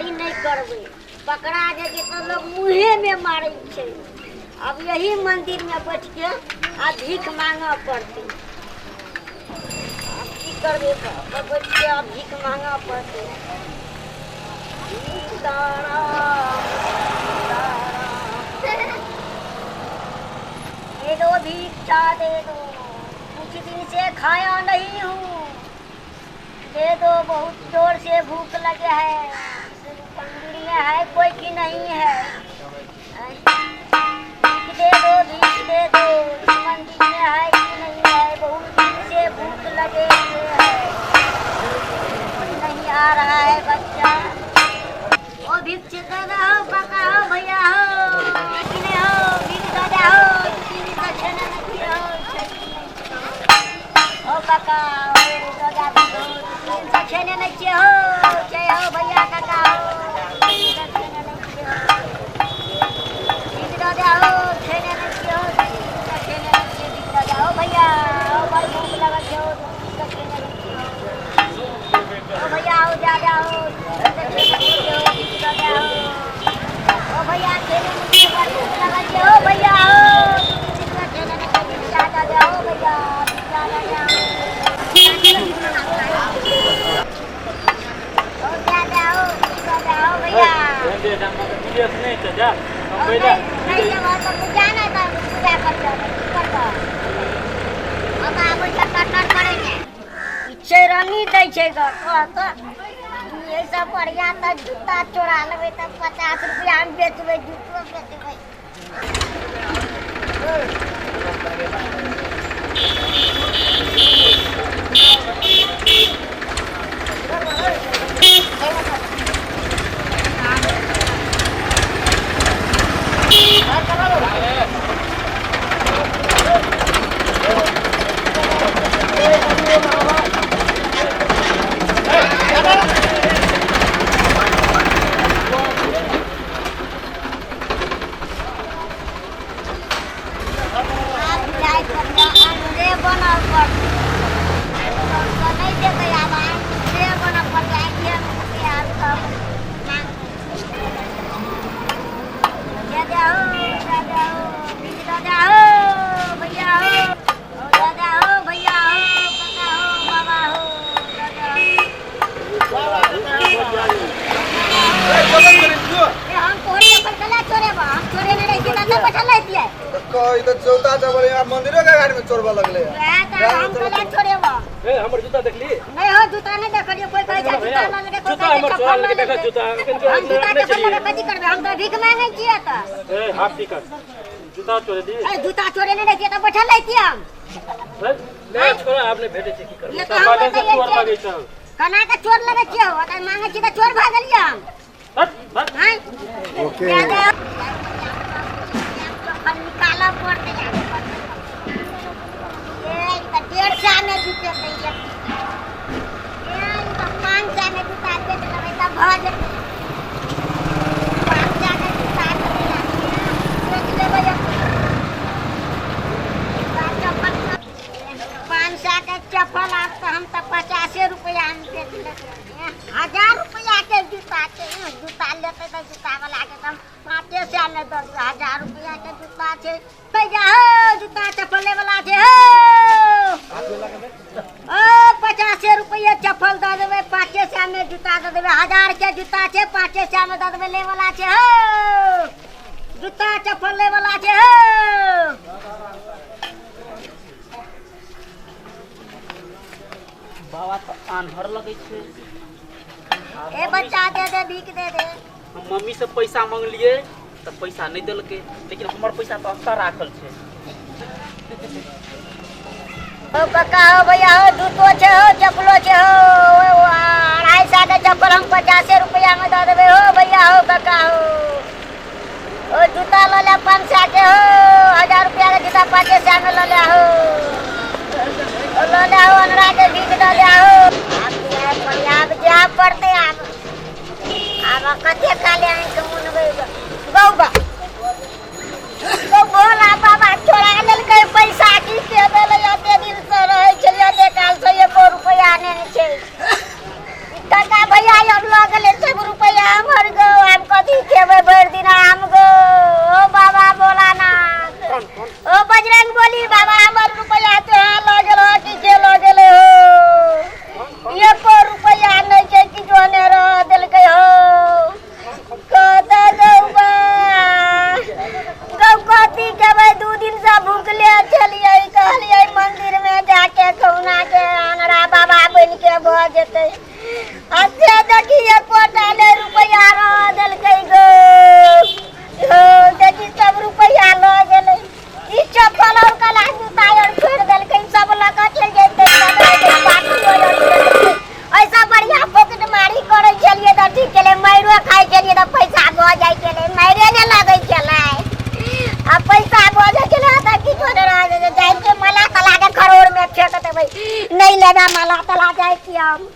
चोरी नहीं करबे पकड़ा जाए तो लोग मुँहे में मारे छे। अब यही मंदिर में बैठ के आ भीख मांगा पड़ते। अब की करबे बैठ के अब भीख मांगा पड़ते। दे दो भिक्षा दे दो, कुछ दिन से खाया नहीं हूँ, दे दो बहुत जोर से भूख लगे है। मंदिर में है कोई की नहीं है, भीख दे दो भीख दे दो। इस मंदिर में है कि नहीं है, बहुत दिन से भूख लगे हुए है, कोई नहीं आ रहा है बच्चा। ओ भिक्षा दादा हो काका हो भैया हो किने हो भीख दादा हो दक्षिणा नहीं हो काका हो दादा हो दक्षिणा नहीं हो जय हो भैया काका हो दक्षिणा नहीं हो भीख दादा हो दक्षिणा नहीं हो दक्षिणा नहीं भीख दादा हो भैया हो बड़ भूख लगत हो दक्षिणा नहीं हो भैया हो दादा हो दक्षिणा नहीं हो भीख दादा हो ओ भैया खेले नहीं बड़ भूख लगत हो भैया हो दक्षिणा नहीं भीख दादा हो भैया भीख दादा हो ओ दादा हो भैया दे दाम वीडियो नहीं तो जा हम नहीं तो जाना था पूजा करता अब आप कटर करेंगे चेरनी दै छै तो ये सब बढ़िया तो जूता चोरा लेबै तो 50 रुपया में बेचबै जूतो बेचबै। मंदिरों के गाड़ी में चोरबा लगले हम कला छोड़ेबा ए हमर जूता देखली नहीं हो जूता नहीं देखलियो कोई कहे जूता ना लगे जूता हमर चोरा लगे देखा जूता हम जूता चप्पल लगे कथि करबे हम तो भीख मांगे छिए त ए हाफ टिकट जूता चोरे दी ए जूता चोरे नहीं रहिए त बैठल रहिए हम ले छोरा आपने भेटे छै की करबे ये तो हम बाटे से चोर बताइए लगे छ कना के चोर लगे छिए हो त मांगे छी त चोर भाग गेलिए हम हट हैं ओके हम निकाला पड़ते हैं ये तो 150 में जूते चाहिए ये तो 500 में जूता बेच लेबै त भज 500 में जूता बेच लेबै 500 के चप्पल आप तो हम तो 50 रुपया में बेच लेते 1000 रुपया के जूता जूता लेते तो जूता वाला के हम 500 में 10,000 रुपया के जूता छे भैया हो जूता चप्पल वाला छे हो ओ 50 रुपया चप्पल दे देबे 500 में जूता दे देबे 1000 के जूता छे 500 में दे देबे ले वाला छे हो जूता चप्पल ले वाला छे हो बाबा तो आन्हर लगे छे ए बच्चा दे दे भीख दे दे हम मम्मी से पैसा मांग लिए तो पैसा नहीं देलके लेकिन हमर पैसा तो अंतर राखल छे ओ काका हो भैया हो जूतो छे हो चप्पलो छे हो 250 के चप्पल हम 50 रुपया में दे देबे हो भैया हो काका हो ओ जूता ले ले 500 के हो 1000 रुपया के जूता 500 में ले ले हो ले ले हो अनरा के भीख दे ले हो अब जा पड़ते अब कते काले हैं के मुनबे गौबा तो बोला बाबा छोड़ा लेल के पैसा की के देले ओते दिन से रहे छलिए ले काल से 1 रुपया ने छै काका भैया अब लगले 100 रुपया हमर छोड़ दी ना हमको ओ बाबा भोलानाथ ओ बजरंग बोली बाबा हमर रुपया तो लो गेलो कि के लो गेले हो ये को रुपया नहीं के कि जोने रो दिल के हो कदा गौबा गौकती के भाई 2 दिन से भूखले चलिए कहलिए मंदिर में जाके कौना के अनरा बाबा बन के भ जेते अच्छे देखिए कोटा ले रुपया रो दिल के गो हो देखी सब रुपया लो गेले ई चप्पल और कला टायर छोड़ दिल के सब लगा चल जेते पार्टी हो जाते ऐसा बढ़िया पॉकेट मारी करे चलिए तो ठीक के लिए मैरो खाए चलिए तो पैसा गो जाए के लिए मैरे ने लगे चले अब पैसा गो जाए के लिए तो की छोड़ रहा जाए के मला तला के खरोड़ में फेंक दे भाई नहीं लेना मला तला जाए कि हम